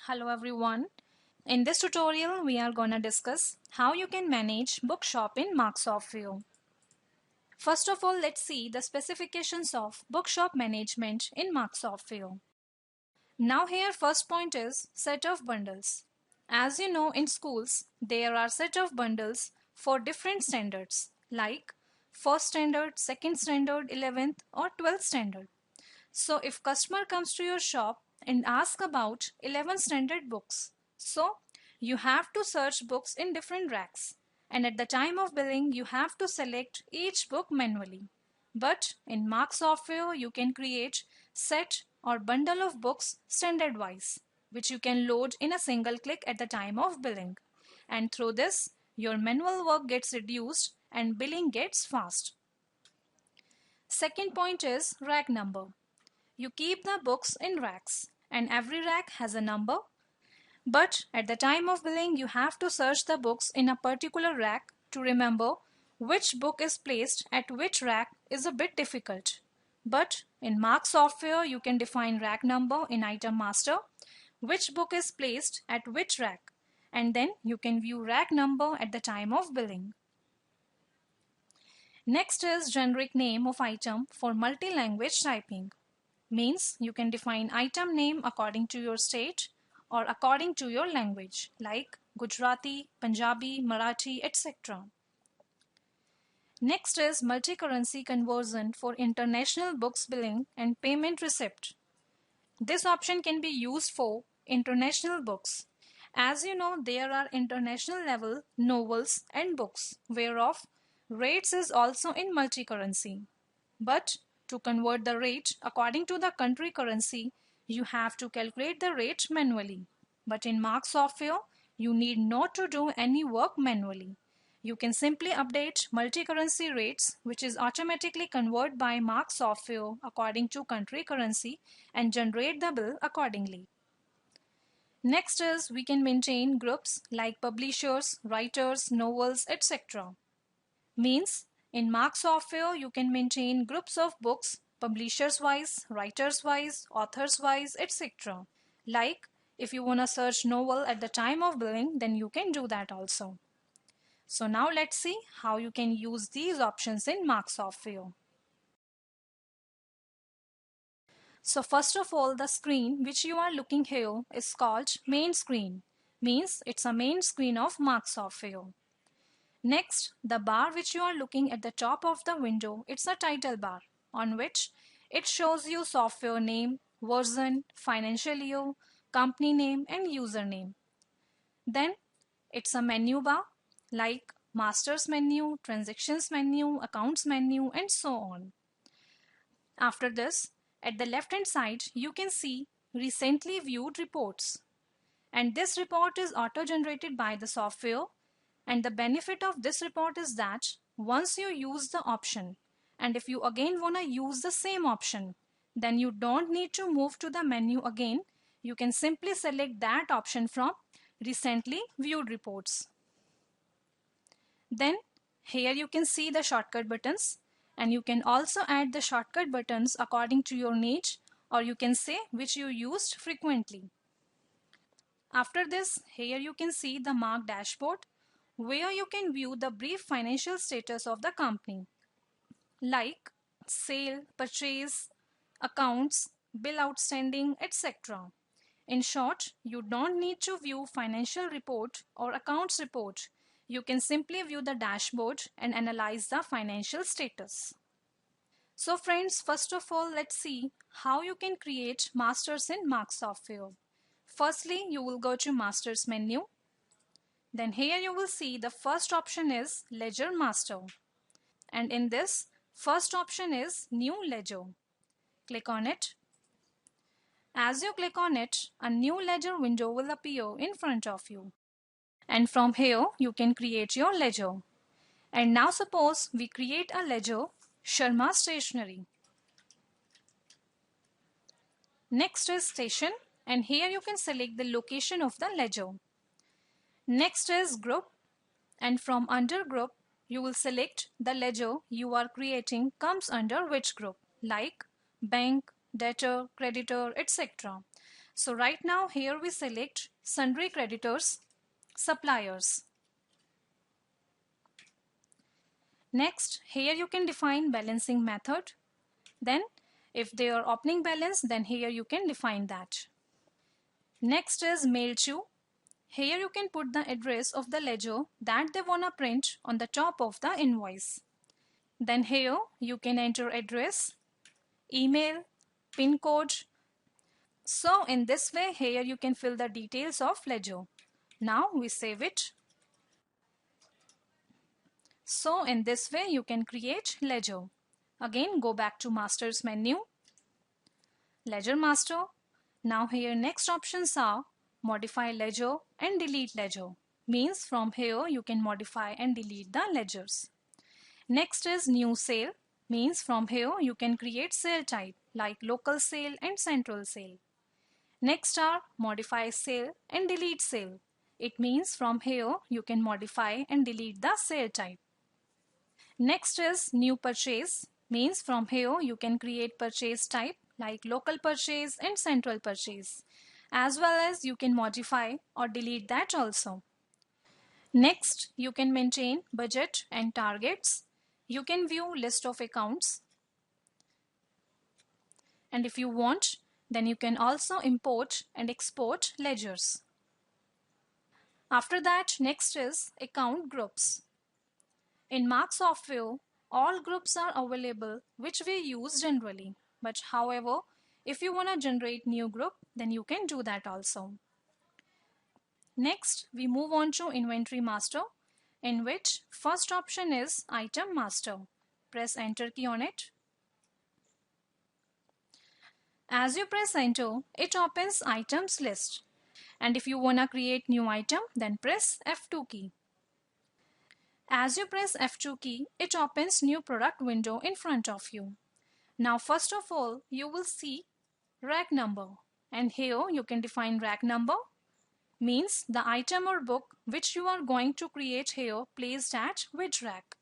Hello everyone. In this tutorial, we are gonna discuss how you can manage Bookshop in Microsoft View. First of all, let's see the specifications of Bookshop management in Microsoft View. Now here first point is set of bundles. As you know, in schools, there are set of bundles for different standards like first standard, second standard, 11th or 12th standard. So if customer comes to your shop and ask about 11 standard books, so you have to search books in different racks, and at the time of billing you have to select each book manually. But in Mark software you can create set or bundle of books standard wise, which you can load in a single click at the time of billing. And through this your manual work gets reduced and billing gets fast. Second point is rack number. You keep the books in racks and every rack has a number, but at the time of billing you have to search the books in a particular rack to remember which book is placed at which rack is a bit difficult. But in Mark software you can define rack number in item master, which book is placed at which rack, and then you can view rack number at the time of billing. Next is generic name of item for multi-language typing. Means you can define item name according to your state or according to your language like Gujarati, Punjabi, Marathi, etc. Next is multi-currency conversion for international books billing and payment receipt. This option can be used for international books. As you know, there are international level novels and books whereof rates is also in multi-currency. But to convert the rate according to the country currency, you have to calculate the rate manually. But in Mark software, you need not to do any work manually. You can simply update multi-currency rates, which is automatically converted by Mark software according to country currency and generate the bill accordingly. Next is we can maintain groups like publishers, writers, novels, etc. Means in Mark software, you can maintain groups of books, publishers wise, writers wise, authors wise, etc. Like if you want to search novel at the time of billing, then you can do that also. So now let's see how you can use these options in Mark software. So first of all, the screen which you are looking here is called main screen. Means it's a main screen of Mark software. Next, the bar which you are looking at the top of the window, it's a title bar on which it shows you software name, version, financial year, company name and username. Then it's a menu bar like master's menu, transactions menu, accounts menu and so on. After this, at the left hand side, you can see recently viewed reports. And this report is auto-generated by the software. And the benefit of this report is that once you use the option and if you again want to use the same option, then you don't need to move to the menu again. You can simply select that option from recently viewed reports. Then here you can see the shortcut buttons, and you can also add the shortcut buttons according to your needs, or you can say which you used frequently. After this, here you can see the Mark dashboard, where you can view the brief financial status of the company like sale, purchase, accounts, bill outstanding, etc. In short, you don't need to view financial report or accounts report. You can simply view the dashboard and analyze the financial status. So friends, first of all, let's see how you can create masters in Mark software. Firstly, you will go to Masters menu. Then here you will see the first option is Ledger Master. And in this, first option is New Ledger. Click on it. As you click on it, a new ledger window will appear in front of you. And from here, you can create your ledger. And now suppose we create a ledger, Sharma Stationery. Next is Station, and here you can select the location of the ledger. Next is Group, and from under Group, you will select the ledger you are creating comes under which group, like bank, debtor, creditor, etc. So right now here we select sundry creditors, suppliers. Next, here you can define balancing method. Then if they are opening balance, then here you can define that. Next is mail to. Here you can put the address of the ledger that they wanna print on the top of the invoice. Then here you can enter address, email, PIN code. So in this way here you can fill the details of ledger. Now we save it. So in this way you can create ledger. Again go back to master's menu, ledger master. Now here next options are modify ledger and delete ledger. Means from here you can modify and delete the ledgers. Next is new sale. Means from here you can create sale type like local sale and central sale. Next are modify sale and delete sale. It means from here you can modify and delete the sale type. Next is new purchase. Means from here you can create purchase type like local purchase and central purchase. As well as you can modify or delete that also. Next, you can maintain budget and targets. You can view list of accounts. And if you want, then you can also import and export ledgers. After that, next is account groups. In Mark software, all groups are available which we use generally. But however, if you want to generate new group, then you can do that also. Next, we move on to inventory master, in which first option is item master. Press enter key on it. As you press enter, it opens items list. And if you wanna create new item, then press F2 key. As you press F2 key, it opens new product window in front of you. Now first of all, you will see rack number. And here you can define rack number. Means the item or book which you are going to create here placed at which rack.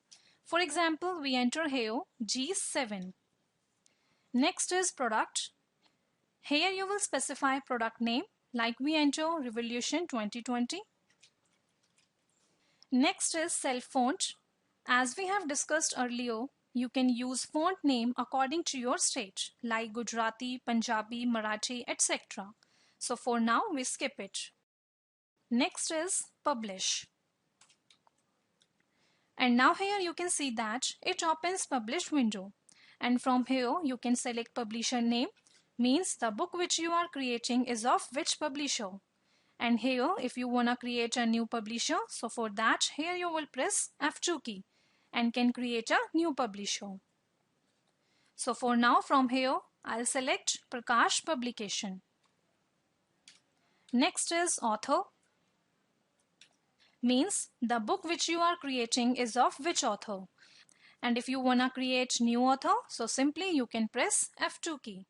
For example, we enter here G7. Next is product. Here you will specify product name like we enter Revolution 2020. Next is self font. As we have discussed earlier, you can use font name according to your state like Gujarati, Punjabi, Marathi, etc. So for now we skip it. Next is publish. And now here you can see that it opens published window. And from here you can select publisher name. Means the book which you are creating is of which publisher. And here if you wanna create a new publisher, so for that here you will press F2 key and can create a new publisher. So for now from here I'll select Prakash Publication. Next is author. Means the book which you are creating is of which author. And if you wanna create new author, so simply you can press F2 key.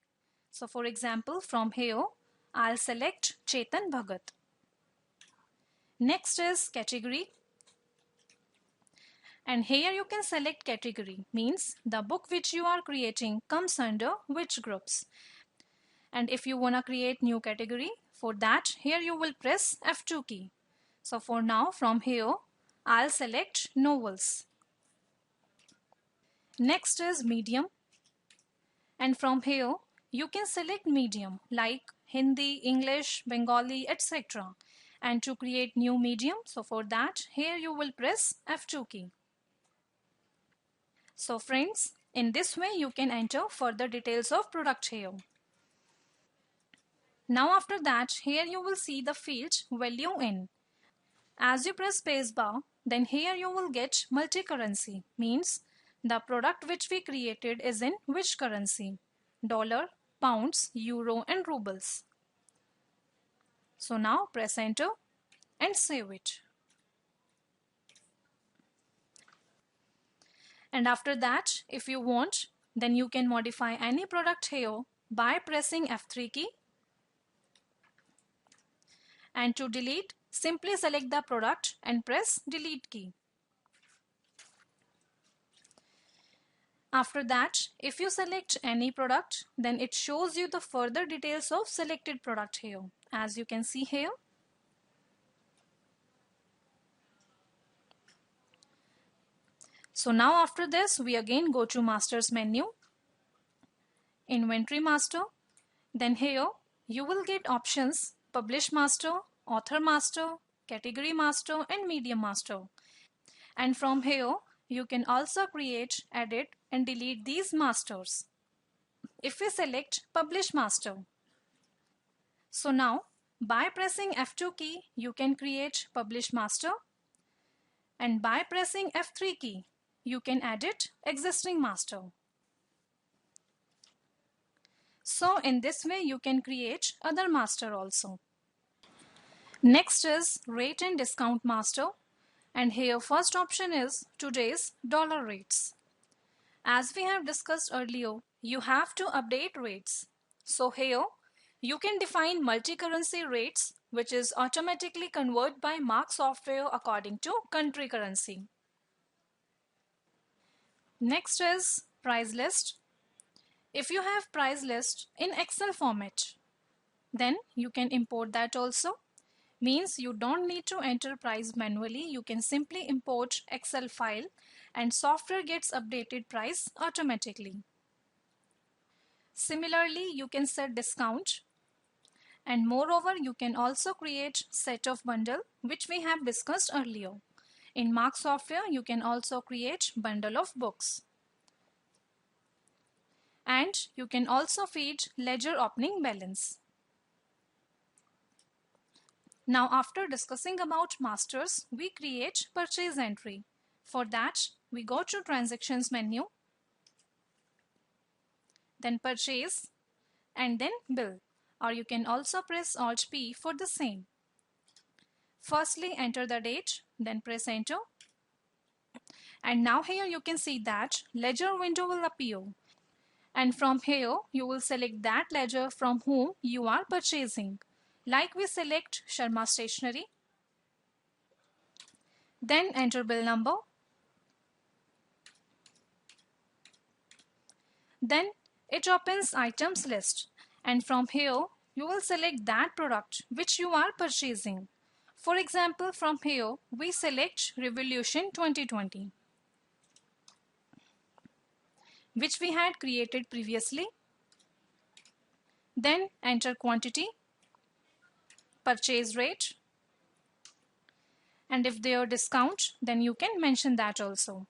So for example, from here, I'll select Chetan Bhagat. Next is category. And here you can select category, means the book which you are creating comes under which groups. And if you wanna create new category, for that here you will press F2 key. So for now from here, I'll select novels. Next is medium. And from here, you can select medium like Hindi, English, Bengali, etc. And to create new medium, so for that, here you will press F2 key. So friends, in this way you can enter further details of product here. Now after that, here you will see the field value in. As you press spacebar, then here you will get multi-currency, means the product which we created is in which currency? Dollar, pounds, euro and rubles. So now press enter and save it. And after that, if you want, then you can modify any product here by pressing F3 key. And to delete, simply select the product and press delete key. After that, if you select any product, then it shows you the further details of selected product here, as you can see here. So now after this, we again go to Master's menu, Inventory Master. Then here you will get options Publish Master, Author Master, Category Master and Medium Master. And from here you can also create, edit and delete these masters. If we select Publish Master, so now by pressing F2 key you can create Publish Master, and by pressing F3 key you can edit existing master. So in this way you can create other master also. Next is Rate and Discount Master, and here first option is today's dollar rates. As we have discussed earlier, you have to update rates. So here you can define multi-currency rates, which is automatically converted by Mark software according to country currency. Next is price list. If you have price list in Excel format, then you can import that also. Means you don't need to enter price manually. You can simply import Excel file and software gets updated price automatically. Similarly, you can set discount, and moreover you can also create set of bundle, which we have discussed earlier. In Mark software you can also create bundle of books, and you can also feed ledger opening balance. Now after discussing about masters, we create purchase entry. For that we go to transactions menu, then purchase and then bill, or you can also press Alt P for the same. Firstly enter the date, then press enter, and now here you can see that ledger window will appear, and from here you will select that ledger from whom you are purchasing. Like we select Sharma Stationery, then enter bill number, then it opens items list, and from here you will select that product which you are purchasing. For example, from here we select Revolution 2020, which we had created previously. Then enter quantity, purchase rate, and if there are discount then you can mention that also.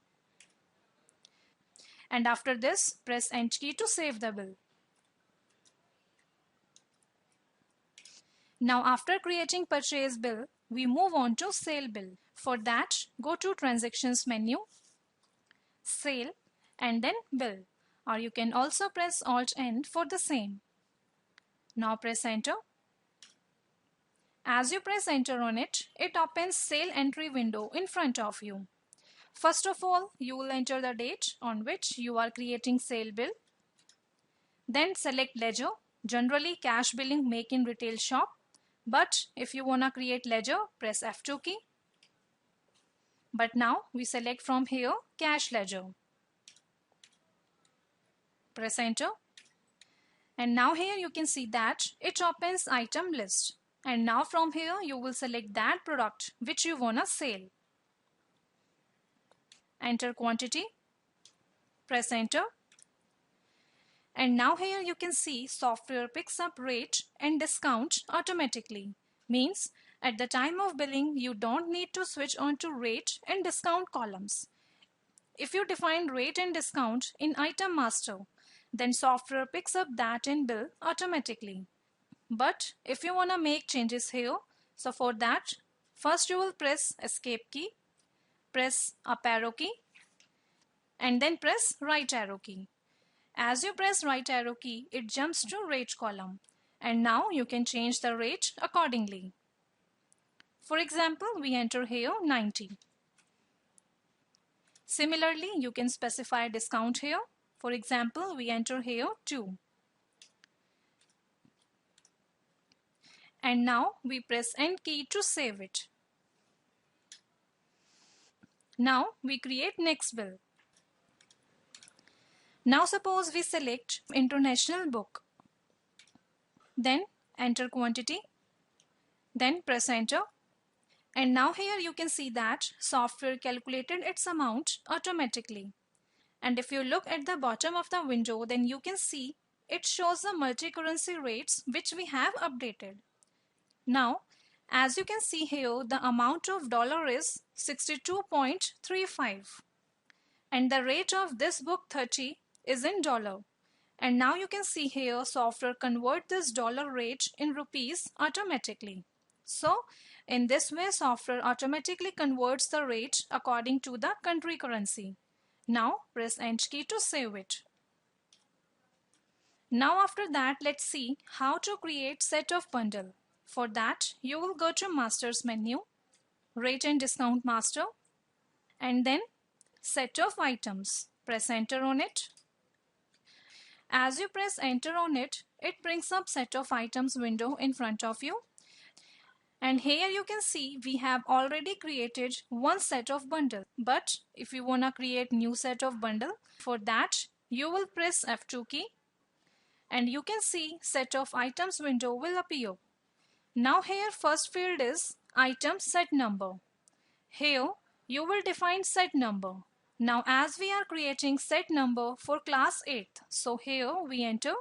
And after this press Enter key to save the bill. Now after creating purchase bill, we move on to sale bill. For that go to transactions menu, sale and then bill, or you can also press Alt N for the same. Now press enter. As you press enter on it, it opens sale entry window in front of you. First of all, you will enter the date on which you are creating sale bill. Then select ledger. Generally cash billing make in retail shop, but if you wanna create ledger, press F2 key. But now we select from here cash ledger. Press enter. And now here you can see that it opens item list. And now from here you will select that product which you wanna sell. Enter quantity, press enter, and now here you can see software picks up rate and discount automatically. Means at the time of billing you don't need to switch on to rate and discount columns. If you define rate and discount in item master, then software picks up that in bill automatically. But if you want to make changes here, so for that first you will press escape key, press up arrow key and then press right arrow key. As you press right arrow key, it jumps to rate column, and now you can change the rate accordingly. For example, we enter here 90. Similarly, you can specify discount here. For example, we enter here 2. And now we press End key to save it. Now we create next bill. Now suppose we select international book, then enter quantity, then press enter. And now here you can see that software calculated its amount automatically. And if you look at the bottom of the window, then you can see it shows the multi-currency rates which we have updated. Now, as you can see here, the amount of dollar is 62.35 and the rate of this book 30 is in dollar. And now you can see here software convert this dollar rate in rupees automatically. So in this way software automatically converts the rate according to the country currency. Now press Enter key to save it. Now after that, let's see how to create set of bundle. For that you will go to Master's menu, Rate and Discount Master, and then Set of Items. Press enter on it. As you press enter on it, it brings up Set of Items window in front of you. And here you can see we have already created one set of bundle. But if you wanna create new set of bundle, for that you will press F2 key and you can see Set of Items window will appear. Now here first field is item set number. Here you will define set number. Now as we are creating set number for class 8th, so here we enter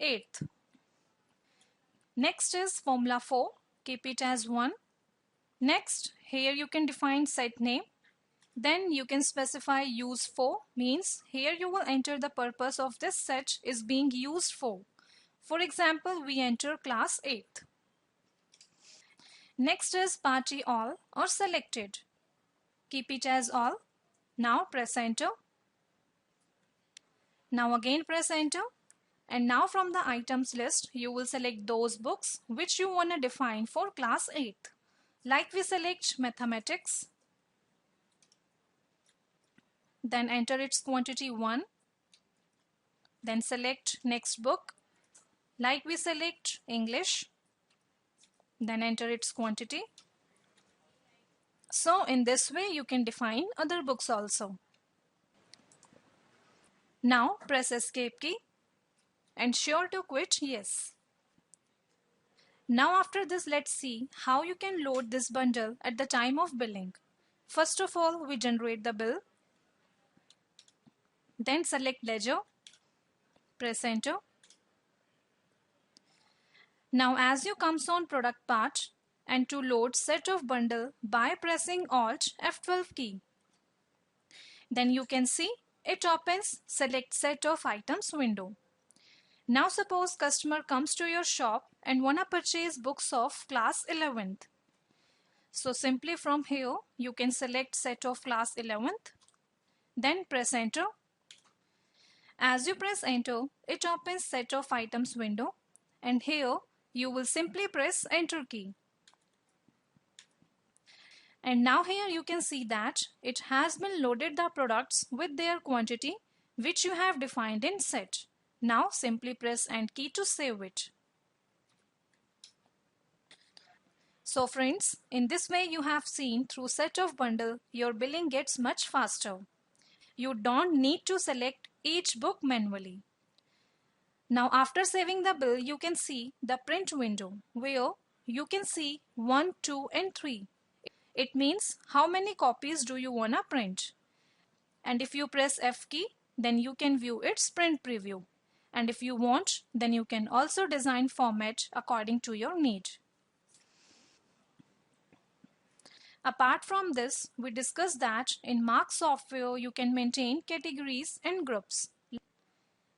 8th. Next is formula 4, keep it as 1. Next, here you can define set name. Then you can specify use for, means here you will enter the purpose of this set is being used for. For example, we enter class 8th. Next is party all or selected. Keep it as all. Now press enter. Now again press enter. And now from the items list, you will select those books which you want to define for class 8th. Like we select mathematics. Then enter its quantity 1. Then select next book. Like we select English. Then enter its quantity. So in this way you can define other books also. Now press escape key and sure to quit yes. Now after this, let's see how you can load this bundle at the time of billing. First of all, we generate the bill. Then select ledger. Press enter. Now as you comes on product part and to load set of bundle by pressing Alt F12 key. Then you can see it opens select set of items window. Now suppose customer comes to your shop and wanna purchase books of class 11th. So simply from here you can select set of class 11th. Then press enter. As you press enter, it opens set of items window and here you will simply press enter key. And now here you can see that it has been loaded the products with their quantity which you have defined in set. Now simply press End key to save it. So friends, in this way you have seen through set of bundle your billing gets much faster. You don't need to select each book manually. Now after saving the bill, you can see the print window where you can see 1, 2 and 3. It means how many copies do you wanna print. And if you press F key, then you can view its print preview. And if you want, then you can also design format according to your need. Apart from this, we discussed that in Mark software you can maintain categories and groups.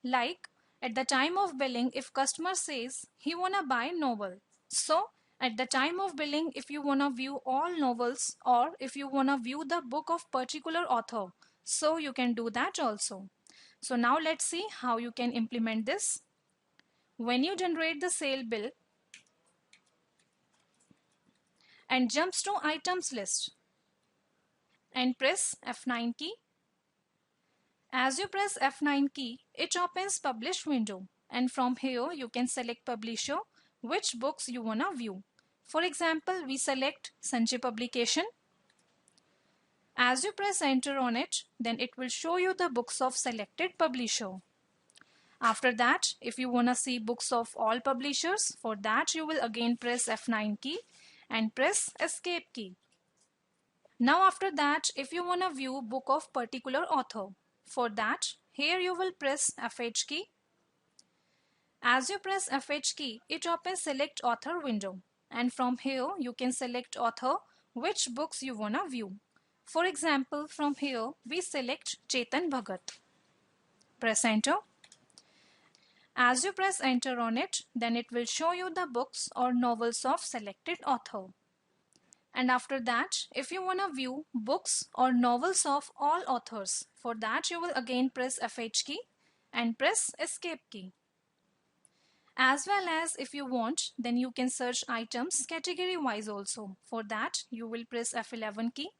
Like at the time of billing, if customer says he wanna buy novel. So at the time of billing, if you wanna view all novels or if you wanna view the book of particular author, so you can do that also. So now let's see how you can implement this. When you generate the sale bill and jumps to items list and press F9 key. As you press F9 key, it opens publish window and from here you can select publisher which books you wanna view. For example, we select Sanjay Publication. As you press enter on it, then it will show you the books of selected publisher. After that, if you wanna see books of all publishers, for that you will again press F9 key and press escape key. Now after that, if you wanna view book of particular author, for that here you will press FH key. As you press FH key, it opens select author window, and from here you can select author which books you wanna view. For example, from here we select Chetan Bhagat. Press enter. As you press enter on it, then it will show you the books or novels of selected author. And after that, if you wanna view books or novels of all authors, for that you will again press FH key and press escape key. As well as if you want, then you can search items category wise also. For that you will press F11 key.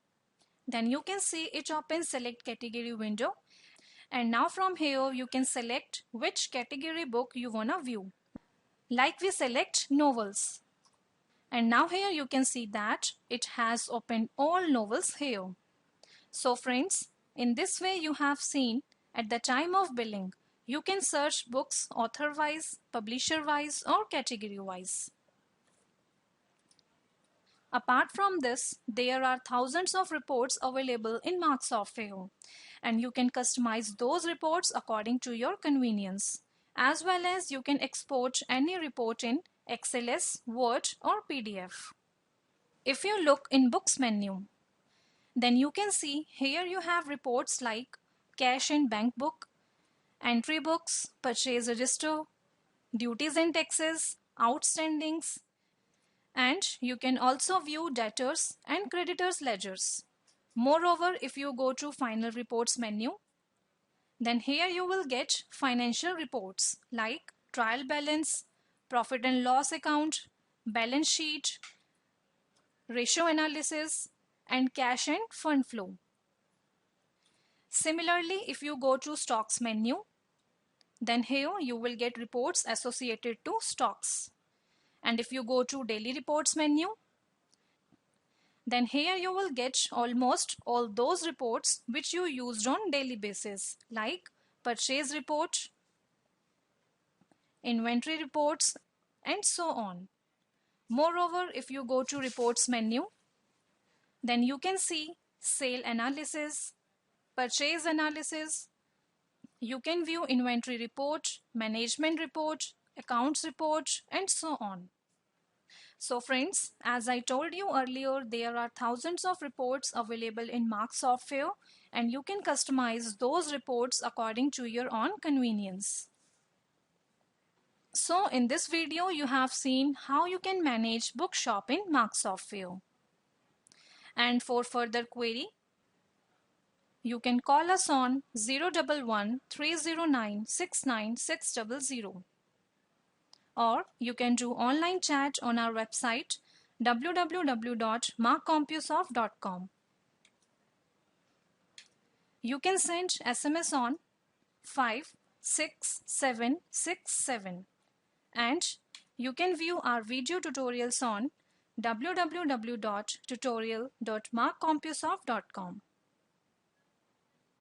Then you can see it opens select category window, and now from here you can select which category book you wanna view. Like we select novels. And now here you can see that it has opened all novels here. So friends, in this way you have seen at the time of billing, you can search books author wise, publisher wise or category wise. Apart from this, there are thousands of reports available in Mark Software, and you can customize those reports according to your convenience. As well as you can export any report in XLS, Word or PDF. If you look in Books menu, then you can see here you have reports like Cash and Bank Book, Entry Books, Purchase Register, Duties and Taxes, Outstandings, and you can also view debtors and creditors ledgers. Moreover, if you go to Final Reports menu, then here you will get financial reports like trial balance, profit and loss account, balance sheet, ratio analysis, and cash and fund flow. Similarly, if you go to Stocks menu, then here you will get reports associated to stocks. And if you go to Daily Reports menu, then here you will get almost all those reports which you used on daily basis, like purchase report, inventory reports, and so on. Moreover, if you go to Reports menu, then you can see sale analysis, purchase analysis. You can view inventory report, management report, accounts report, and so on. So friends, as I told you earlier, there are thousands of reports available in Mark Software, and you can customize those reports according to your own convenience. So in this video, you have seen how you can manage Bookshop in Mark Software. And for further query, you can call us on 011 309 69600, or you can do online chat on our website www.markcompusoft.com. You can send SMS on 56767, and you can view our video tutorials on www.tutorial.markcompusoft.com.